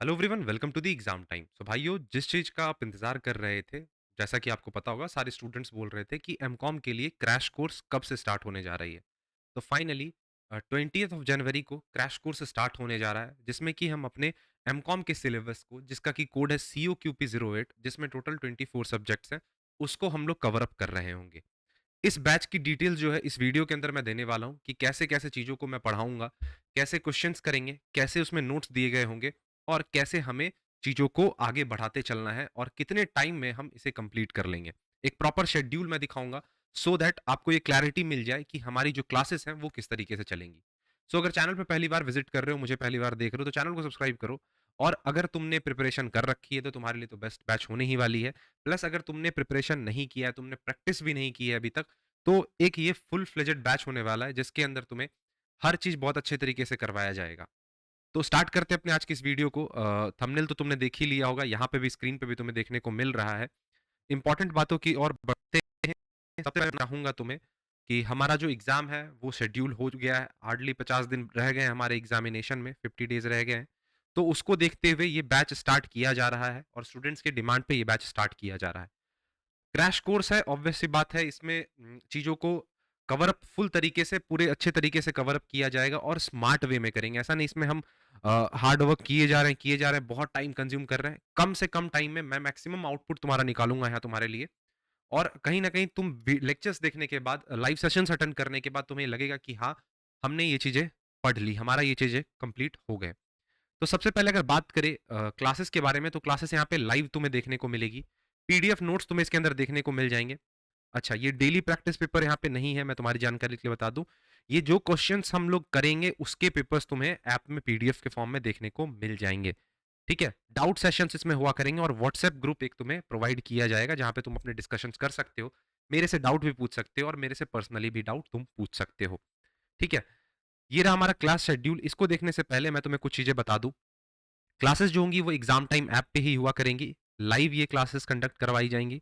Hello everyone, welcome to the exam time. So भाइयों, जिस चीज़ का आप इंतज़ार कर रहे थे, जैसा कि आपको पता होगा, सारे स्टूडेंट्स बोल रहे थे कि एमकॉम के लिए क्रैश कोर्स कब से स्टार्ट होने जा रही है। तो फाइनली 20th ऑफ जनवरी को क्रैश कोर्स स्टार्ट होने जा रहा है, जिसमें कि हम अपने एमकॉम के सिलेबस को, जिसका कि कोड है COQP08, जिसमें टोटल 24 सब्जेक्ट्स हैं, उसको हम लोग कवर अप कर रहे होंगे। इस बैच की डिटेल जो है इस वीडियो के अंदर मैं देने वाला हूँ कि कैसे-कैसे चीज़ों को मैं पढ़ाऊँगा, कैसे क्वेश्चंस करेंगे, कैसे उसमें नोट्स दिए गए होंगे और कैसे हमें चीज़ों को आगे बढ़ाते चलना है और कितने टाइम में हम इसे कंप्लीट कर लेंगे। एक प्रॉपर शेड्यूल मैं दिखाऊँगा सो दैट आपको ये क्लैरिटी मिल जाए कि हमारी जो क्लासेस हैं वो किस तरीके से चलेंगी। सो अगर चैनल पे पहली बार विज़िट कर रहे हो, मुझे पहली बार देख रहे हो तो चैनल को सब्सक्राइब करो और अगर तुमने प्रिपरेशन कर रखी है तो तुम्हारे लिए तो बेस्ट बैच होने ही वाली है। प्लस अगर तुमने प्रिपरेशन नहीं किया है, तुमने प्रैक्टिस भी नहीं की है अभी तक, तो एक ये फुल फ्लेजेड बैच होने वाला है जिसके अंदर तुम्हें हर चीज़ बहुत अच्छे तरीके से करवाया जाएगा। तो स्टार्ट करते हैं अपने आज की इस वीडियो को। थंबनेल तो तुमने देख ही लिया होगा, यहाँ पे भी स्क्रीन पे भी तुम्हें देखने को मिल रहा है। इंपॉर्टेंट बातों की ओर बढ़ते हैं। सबसे पहले मैं कहूँगा तुम्हें कि हमारा जो एग्ज़ाम है वो शेड्यूल हो गया है। हार्डली 50 दिन रह गए हैं हमारे एग्ज़ामिनेशन में, 50 डेज़ रह गए हैं। तो उसको देखते हुए ये बैच स्टार्ट किया जा रहा है और स्टूडेंट्स के डिमांड पे ये बैच स्टार्ट किया जा रहा है। क्रैश कोर्स है, ऑब्वियस सी बात है, इसमें चीज़ों को कवर अप फुल तरीके से, पूरे अच्छे तरीके से कवर अप किया जाएगा और स्मार्ट वे में करेंगे। ऐसा नहीं इसमें हम हार्ड वर्क किए जा रहे हैं, बहुत टाइम कंज़्यूम कर रहे हैं। कम से कम टाइम में मैं मैक्सिमम आउटपुट तुम्हारा निकालूँगा यहाँ तुम्हारे लिए और कहीं न कहीं तुम वी लेक्चर्स देखने के बाद, लाइव सेशंस अटेंड करने के बाद तुम्हें लगेगा कि हाँ, हमने ये चीज़ें पढ़ ली, हमारा ये चीज़ें कंप्लीट हो गए। तो सबसे पहले अगर बात करें क्लासेस के बारे में, तो क्लासेस यहाँ पे लाइव तुम्हें देखने को मिलेगी। पीडीएफ नोट्स तुम्हें इसके अंदर देखने को मिल जाएँगे। अच्छा, ये डेली प्रैक्टिस पेपर यहाँ पे नहीं है, मैं तुम्हारी जानकारी के लिए बता दूँ। ये जो क्वेश्चन्स हम लोग करेंगे, उसके पेपर्स तुम्हें ऐप में पीडीएफ के फॉर्म में देखने को मिल जाएँगे, ठीक है? डाउट सेशंस इसमें हुआ करेंगे और व्हाट्सएप ग्रुप एक तुम्हें प्रोवाइड किया जाएगा, जहाँ पे तुम अपने डिस्कशंस कर सकते हो। मेरे से डाउट भी पूछ सकते हो और मेरे से पर्सनली भी डाउट तुम पूछ सकते हो, ठीक है? ये रहा हमारा क्लास शेड्यूल। इसको देखने से पहले मैं तुम्हें कुछ चीज़ें बता दूँ। क्लासेस जो होंगी वो एग्ज़ाम टाइम ऐप पे ही हुआ करेंगी। लाइव ये क्लासेस कंडक्ट करवाई जाएँगी,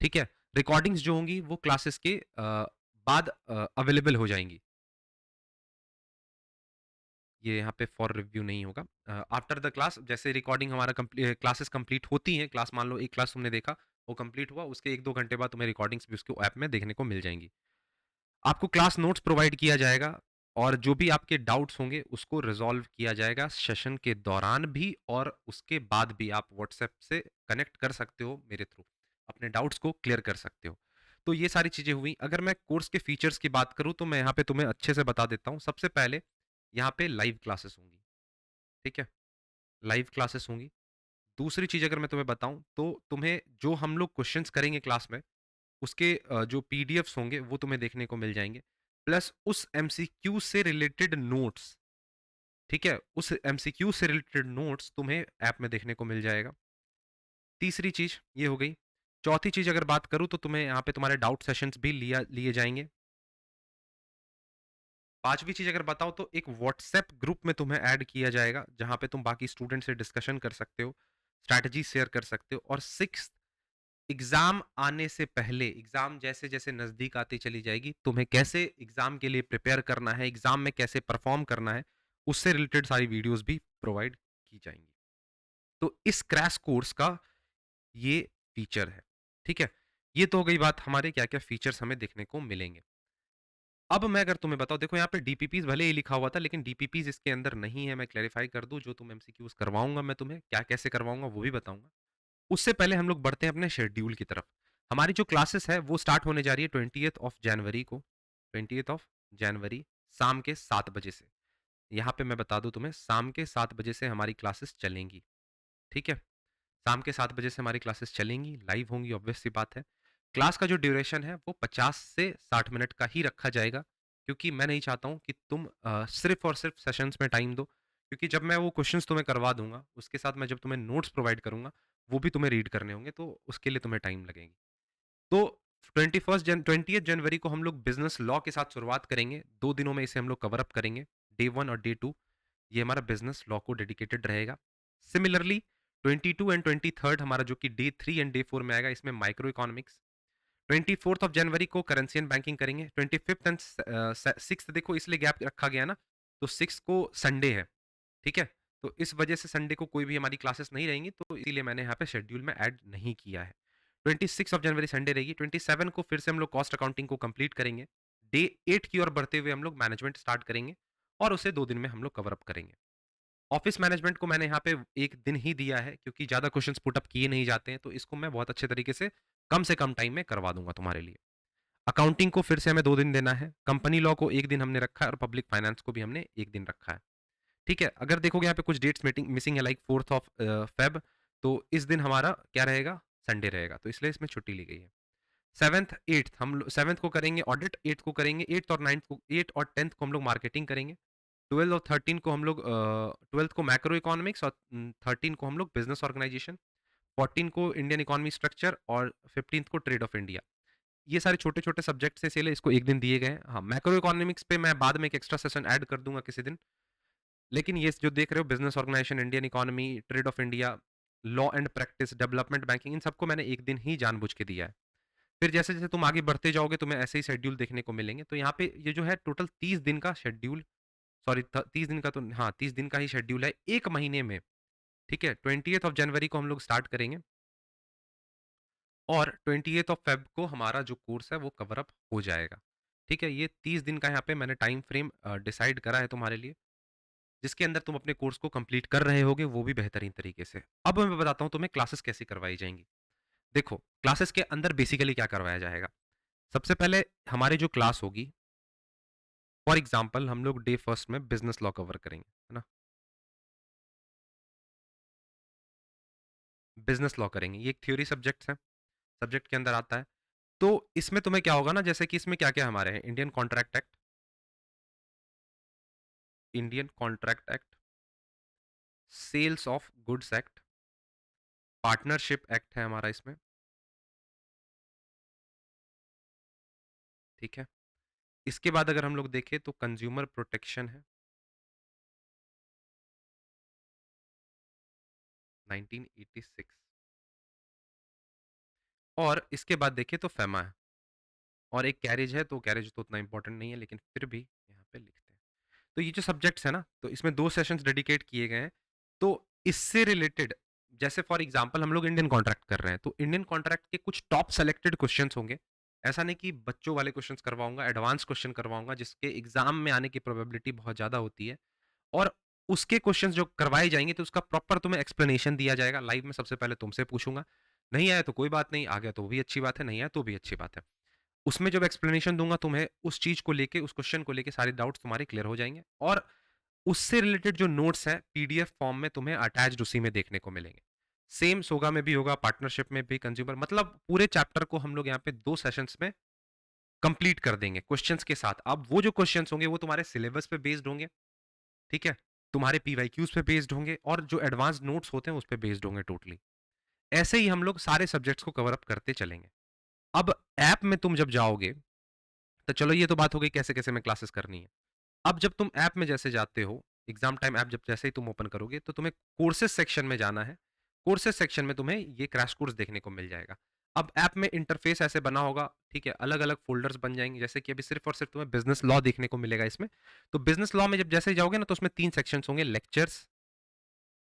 ठीक है? रिकॉर्डिंग्स जो होंगी वो क्लासेस के बाद अवेलेबल हो जाएँगी। ये यहाँ पे फॉर रिव्यू नहीं होगा। आफ्टर द क्लास, जैसे रिकॉर्डिंग हमारा क्लासेस कंप्लीट होती हैं, क्लास मान लो एक क्लास तुमने देखा, वो कंप्लीट हुआ, उसके 1-2 घंटे बाद तुम्हें रिकॉर्डिंग्स भी उसके ऐप में देखने को मिल जाएँगी। आपको क्लास नोट्स प्रोवाइड किया जाएगा और जो भी आपके डाउट्स होंगे उसको रिजॉल्व किया जाएगा सेशन के दौरान भी और उसके बाद भी। आप व्हाट्सएप से कनेक्ट कर सकते हो मेरे थ्रू, अपने डाउट्स को क्लियर कर सकते हो। तो ये सारी चीज़ें हुई। अगर मैं कोर्स के फीचर्स की बात करूँ तो मैं यहाँ पे तुम्हें अच्छे से बता देता हूँ। सबसे पहले यहाँ पे लाइव क्लासेस होंगी, ठीक है? लाइव क्लासेस होंगी। दूसरी चीज़ अगर मैं तुम्हें बताऊँ तो तुम्हें जो हम लोग क्वेश्चंस करेंगे क्लास में, उसके जो पीडीएफ्स होंगे वो तुम्हें देखने को मिल जाएँगे। प्लस उस एमसीक्यू से रिलेटेड नोट्स, ठीक है? उस एमसीक्यू से रिलेटेड नोट्स तुम्हें ऐप में देखने को मिल जाएगा। तीसरी चीज़ ये हो गई। चौथी चीज़ अगर बात करूँ तो तुम्हें यहाँ पे तुम्हारे डाउट सेशंस भी लिया लिए जाएँगे। पाँचवीं चीज़ अगर बताऊँ तो एक व्हाट्सएप ग्रुप में तुम्हें ऐड किया जाएगा, जहाँ पे तुम बाकी स्टूडेंट से डिस्कशन कर सकते हो, स्ट्रैटेजी शेयर कर सकते हो। और सिक्स्थ, एग्ज़ाम आने से पहले, एग्ज़ाम जैसे-जैसे नज़दीक आती चली जाएगी, तुम्हें कैसे एग्ज़ाम के लिए प्रिपेयर करना है, एग्ज़ाम में कैसे परफ़ॉर्म करना है, उससे रिलेटेड सारी वीडियोज़ भी प्रोवाइड की जाएँगी। तो इस क्रैश कोर्स का ये फीचर है, ठीक है? ये तो हो गई बात हमारे क्या-क्या फीचर्स हमें देखने को मिलेंगे। अब मैं अगर तुम्हें बताऊँ, देखो यहाँ पे डीपीपीज़ भले ही लिखा हुआ था, लेकिन डीपीपीज़ इसके अंदर नहीं है। मैं क्लैरिफ़ाई कर दूँ, जो तुम एमसीक्यूज़ करवाऊँगा मैं तुम्हें, क्या कैसे करवाऊँगा वो भी बताऊँगा। उससे पहले हम लोग बढ़ते हैं अपने शेड्यूल की तरफ। हमारी जो क्लासेस है वो स्टार्ट होने जा रही है 20th ऑफ जनवरी को, 20th ऑफ जनवरी शाम के 7 बजे से। यहाँ पे मैं बता दूँ तुम्हें, शाम के 7 बजे से हमारी क्लासेस चलेंगी, ठीक है? शाम के 7 बजे से हमारी क्लासेस चलेंगी, लाइव होंगी, ऑब्वियस सी बात है। क्लास का जो ड्यूरेशन है वो 50 से 60 मिनट का ही रखा जाएगा, क्योंकि मैं नहीं चाहता हूँ कि तुम सिर्फ़ और सिर्फ़ सेशंस में टाइम दो, क्योंकि जब मैं वो क्वेश्चंस तुम्हें करवा दूँगा, उसके साथ मैं जब तुम्हें नोट्स प्रोवाइड करूँगा, वो भी तुम्हें रीड करने होंगे, तो उसके लिए तुम्हें टाइम लगेगी। तो 20th जनवरी को हम लोग बिज़नेस लॉ के साथ शुरुआत करेंगे। 2 दिनों में इसे हम लोग कवर अप करेंगे। डे 1 और डे 2, ये हमारा बिज़नेस लॉ को डेडिकेटेड रहेगा। सिमिलरली 22 एंड 23rd हमारा, जो कि डे 3 एंड डे 4 में आएगा, इसमें micro economics. 24th of January को करेंसी एंड बैंकिंग करेंगे। 25th एंड 6th, देखो इसलिए गैप रखा गया ना, तो 6th को संडे है, ठीक है? तो इस वजह से संडे को कोई भी हमारी क्लासेस नहीं रहेंगी, तो इसीलिए मैंने यहाँ पे शेड्यूल में ऐड नहीं किया है। 26 ऑफ जनवरी संडे रहेगी, 27 को फिर से हम लोग कॉस्ट अकाउंटिंग को कंप्लीट करेंगे। डे 8 की ओर बढ़ते हुए हम लोग मैनेजमेंट स्टार्ट करेंगे और उसे 2 दिन में हम लोग कवर अप करेंगे। ऑफिस मैनेजमेंट को मैंने यहाँ पे 1 दिन ही दिया है क्योंकि ज़्यादा क्वेश्चंस पुट अप किए नहीं जाते हैं, तो इसको मैं बहुत अच्छे तरीके से कम टाइम में करवा दूँगा तुम्हारे लिए। अकाउंटिंग को फिर से हमें 2 दिन देना है, कंपनी लॉ को 1 दिन हमने रखा है और पब्लिक फाइनेंस को भी हमने 1 दिन रखा है। ठीक है, अगर देखोगे यहाँ पे कुछ डेट्स मीटिंग मिसिंग है लाइक 4th ऑफ फेब, तो इस दिन हमारा क्या रहेगा? संडे रहेगा, तो इसलिए इसमें छुट्टी ली गई है। 7th 8th हम 7th को करेंगे ऑडिट, 8th को करेंगे, 8th और 9th को 8 और 10th को हम लोग मार्केटिंग करेंगे। 12 और 13 को हम लोग 12th को मैक्रो इकोनॉमिक्स और 13 को हम लोग बिजनेस ऑर्गेनाइजेशन, 14 को इंडियन इकोनॉमी स्ट्रक्चर और 15th को ट्रेड ऑफ इंडिया। ये सारे छोटे-छोटे सब्जेक्ट्स हैं, इसीलिए इसको 1 दिन दिए गए हैं। हाँ, मैक्रो इकोनॉमिक्स पे मैं बाद में एक एक्स्ट्रा सेशन ऐड कर दूँगा किसी दिन। लेकिन ये जो देख रहे हो business organisation, Indian economy, trade of India, law and practice, development banking, इन सबको मैंने 1 दिन ही जानबूझ के दिया है। फिर जैसे-जैसे तुम आगे बढ़ते जाओगे तुम्हें ऐसे ही शेड्यूल देखने को मिलेंगे। तो यहाँ पे ये जो है टोटल 30 दिन का शेड्यूल, सॉरी 30 दिन का तो हाँ, 30 दिन का ही शेड्यूल है 1 महीने में, ठीक है? 20th ऑफ जनवरी को हम लोग स्टार्ट करेंगे और 20th ऑफ फेब को हमारा जो कोर्स है वो कवर अप हो जाएगा। ठीक है? ये 30 दिन का यहाँ पे मैंने टाइम फ्रेम डिसाइड करा है तुम्हारे लिए, जिसके अंदर तुम अपने कोर्स को कंप्लीट कर रहे होगे वो भी बेहतरीन तरीके से। अब मैं बताता हूँ तुम्हें क्लासेस कैसे करवाई जाएँगी। देखो, क्लासेस के अंदर बेसिकली क्या करवाया जाएगा? सबसे पहले हमारी जो क्लास होगी, फॉर एग्जांपल हम लोग डे फर्स्ट में बिजनेस लॉ कवर करेंगे, है ना? बिजनेस लॉ करेंगे, ये एक थ्योरी सब्जेक्ट्स है, सब्जेक्ट के अंदर आता है। तो इसमें तुम्हें क्या होगा ना, जैसे कि इसमें क्या-क्या हमारे हैं, Indian contract act, sales of goods act, partnership act है हमारा इसमें, ठीक है? इसके बाद अगर हम लोग देखें तो कंज्यूमर प्रोटेक्शन है, 1986, और इसके बाद देखें तो फेमा है, और एक कैरेज है, तो कैरेज तो उतना इंपॉर्टेंट नहीं है लेकिन फिर भी यहाँ पे लिखते हैं। तो ये जो सब्जेक्ट्स है ना, तो इसमें 2 सेशंस डेडिकेट किए गए हैं। तो इससे रिलेटेड, जैसे फॉर एग्जांपल हम लोग इंडियन कॉन्ट्रैक्ट कर रहे हैं, तो इंडियन कॉन्ट्रैक्ट के कुछ टॉप सेलेक्टेड क्वेश्चंस होंगे। ऐसा नहीं कि बच्चों वाले क्वेश्चंस करवाऊँगा, एडवांस क्वेश्चन करवाऊँगा जिसके एग्ज़ाम में आने की प्रोबेबिलिटी बहुत ज़्यादा होती है, और उसके क्वेश्चंस जो करवाए जाएँगे तो उसका प्रॉपर तुम्हें एक्सप्लेनेशन दिया जाएगा। लाइव में सबसे पहले तुमसे पूछूँगा, नहीं आया तो कोई बात नहीं, आ गया तो वो भी अच्छी बात है, नहीं आया तो भी अच्छी बात है। उसमें जब एक्सप्लेनेशन दूँगा तुम्हें, उस चीज़ को लेके, उस क्वेश्चन को लेके सारे डाउट्स तुम्हारे क्लियर हो जाएँगे, और उससे रिलेटेड जो नोट्स हैं पीडीएफ फॉर्म में तुम्हें अटैच्ड उसी में देखने को मिलेंगे। सेम सोगा में भी होगा, पार्टनरशिप में भी, कंज्यूमर, मतलब पूरे चैप्टर को हम लोग यहाँ पे 2 सेशंस में कंप्लीट कर देंगे क्वेश्चंस के साथ। अब वो जो क्वेश्चंस होंगे वो तुम्हारे सिलेबस पे बेस्ड होंगे, ठीक है? तुम्हारे पीवाईक्यूज पे बेस्ड होंगे और जो एडवांस नोट्स होते हैं उस पे बेस्ड होंगे टोटली। ऐसे ही हम लोग सारे सब्जेक्ट्स को कवर अप करते चलेंगे। अब ऐप में तुम जब जाओगे, तो चलो ये तो बात हो गई कैसे-कैसे में क्लासेस करनी है। अब जब तुम ऐप में जैसे जाते हो, एग्जाम टाइम ऐप जब जैसे ही तुम ओपन करोगे तो तुम्हें कोर्सेज सेक्शन में जाना है। कोर्सेज सेक्शन में तुम्हें ये क्रैश कोर्स देखने को मिल जाएगा। अब ऐप में इंटरफेस ऐसे बना होगा, ठीक है? अलग-अलग फ़ोल्डर्स बन जाएँगे, जैसे कि अभी सिर्फ़ और सिर्फ़ तुम्हें बिज़नेस लॉ देखने को मिलेगा इसमें। तो बिज़नेस लॉ में जब जैसे ही जाओगे ना, तो उसमें 3 सेक्शंस होंगे, लेक्चर्स,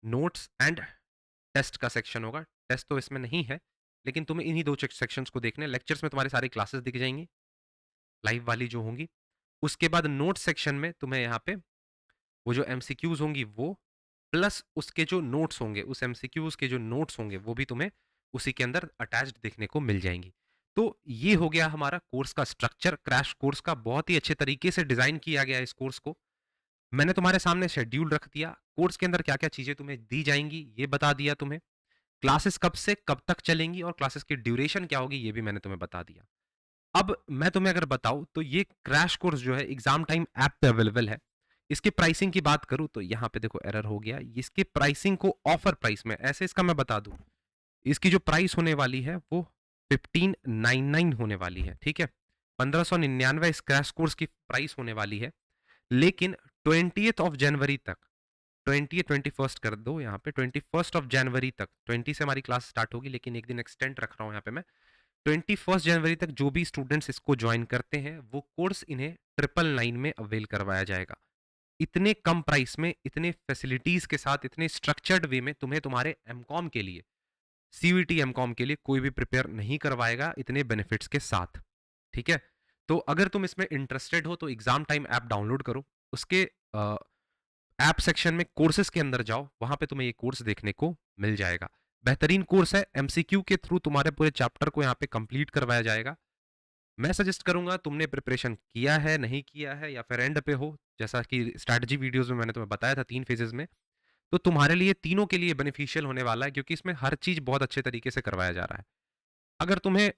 नोट्स एंड टेस्ट का सेक्शन होगा। टेस्ट तो इसमें नहीं है, लेकिन तुम्हें इन्हीं 2 सेक्शंस को देखना है। लेक्चर्स में तुम्हारी सारी क्लासेस दिख जाएँगी, लाइव वाली जो होंगी। उसके बाद नोट्स सेक्शन में तुम्हें यहाँ पे वो जो एमसीक्यूज होंगी वो, प्लस उसके जो नोट्स होंगे, उस एमसीक्यूज के जो नोट्स होंगे वो भी तुम्हें उसी के अंदर अटैच्ड देखने को मिल जाएंगी। तो ये हो गया हमारा कोर्स का स्ट्रक्चर, क्रैश कोर्स का। बहुत ही अच्छे तरीके से डिजाइन किया गया है इस कोर्स को। मैंने तुम्हारे सामने शेड्यूल रख दिया, कोर्स के अंदर क्या क्या चीजें तुम्हें दी जाएंगी ये बता दिया तुम्हें, क्लासेस कब से कब तक चलेंगी और क्लासेस की ड्यूरेशन क्या होगी ये भी मैंने तुम्हें बता दिया। अब मैं तुम्हें अगर बताऊं तो ये क्रैश कोर्स जो है एग्जाम टाइम ऐप पे अवेलेबल है। इसकी प्राइसिंग की बात करूं तो यहाँ पे देखो एरर हो गया, इसके प्राइसिंग को ऑफर प्राइस में, ऐसे इसका मैं बता दूं, इसकी जो प्राइस होने वाली है वो 1599 होने वाली है, ठीक है? 1599 इस क्रैश कोर्स की प्राइस होने वाली है। लेकिन 20th ऑफ जनवरी तक, 21st कर दो यहाँ पे, 21st ऑफ जनवरी तक, 20 से हमारी क्लास स्टार्ट होगी लेकिन एक दिन एक्सटेंड रख रहा हूँ यहाँ पे मैं। 21st जनवरी तक जो भी स्टूडेंट्स इसको ज्वाइन करते हैं वो कोर्स इन्हें 999 में अवेल करवाया जाएगा। इतने कम प्राइस में, इतने फैसिलिटीज़ के साथ, इतने स्ट्रक्चर्ड वे में तुम्हें तुम्हारे एमकॉम के लिए, सीयूईटी एमकॉम के लिए कोई भी प्रिपेयर नहीं करवाएगा इतने बेनिफिट्स के साथ, ठीक है? तो अगर तुम इसमें इंटरेस्टेड हो तो एग्ज़ाम टाइम ऐप डाउनलोड करो। उसके अ, ऐप सेक्शन में कोर्सेज़ के अंदर जाओ, वहाँ पे तुम्हें ये कोर्स देखने को मिल जाएगा। बेहतरीन कोर्स है, एमसीक्यू के थ्रू तुम्हारे पूरे चैप्टर को यहाँ पे कंप्लीट करवाया जाएगा। मैं सजेस्ट करूँगा तुमने प्रिपरेशन किया है, नहीं किया है या फिर एंड पे हो, जैसा कि स्ट्रैटेजी वीडियोज़ में मैंने तुम्हें बताया था 3 फेजेज़ में, तो तुम्हारे लिए तीनों के लिए बेनिफिशियल होने वाला है क्योंकि इसमें हर चीज़ बहुत अच्छे तरीके से करवाया जा रहा है। अगर तुम्हें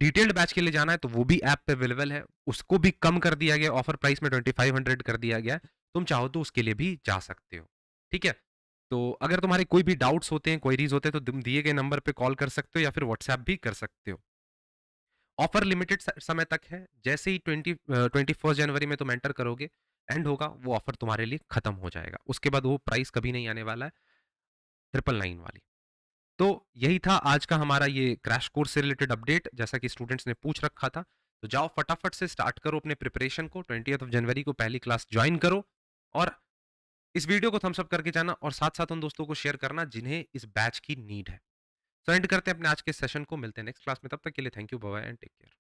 डिटेल्ड बैच के लिए जाना है तो वो भी ऐप पे अवेलेबल है, उसको भी कम कर दिया गया, ऑफर प्राइस में 2500 कर दिया गया है। तुम चाहो तो उसके लिए भी जा सकते हो, ठीक है? तो अगर तुम्हारे कोई भी डाउट्स होते हैं, क्वेरीज होते हैं तो तुम दिए गए नंबर पे कॉल कर सकते हो या फिर व्हाट्सएप भी कर सकते हो। ऑफर लिमिटेड समय तक है, जैसे ही 21 जनवरी में तुम एंटर करोगे, एंड होगा, वो ऑफर तुम्हारे लिए खत्म हो जाएगा। उसके बाद वो प्राइस कभी नहीं आने वाला है 999 वाली। तो यही था आज का हमारा ये क्रैश कोर्स से रिलेटेड अपडेट, जैसा कि स्टूडेंट्स ने पूछ रखा था। तो जाओ फटाफट से स्टार्ट करो अपने प्रिपरेशन को, 20th जनवरी को पहली क्लास ज्वाइन करो और इस वीडियो को थम्स अप करके जाना और साथ-साथ उन दोस्तों को शेयर करना जिन्हें इस बैच की नीड है। तो एंड करते हैं अपने आज के सेशन को, मिलते हैं नेक्स्ट क्लास में, तब तक के लिए thank you, bye bye and take care.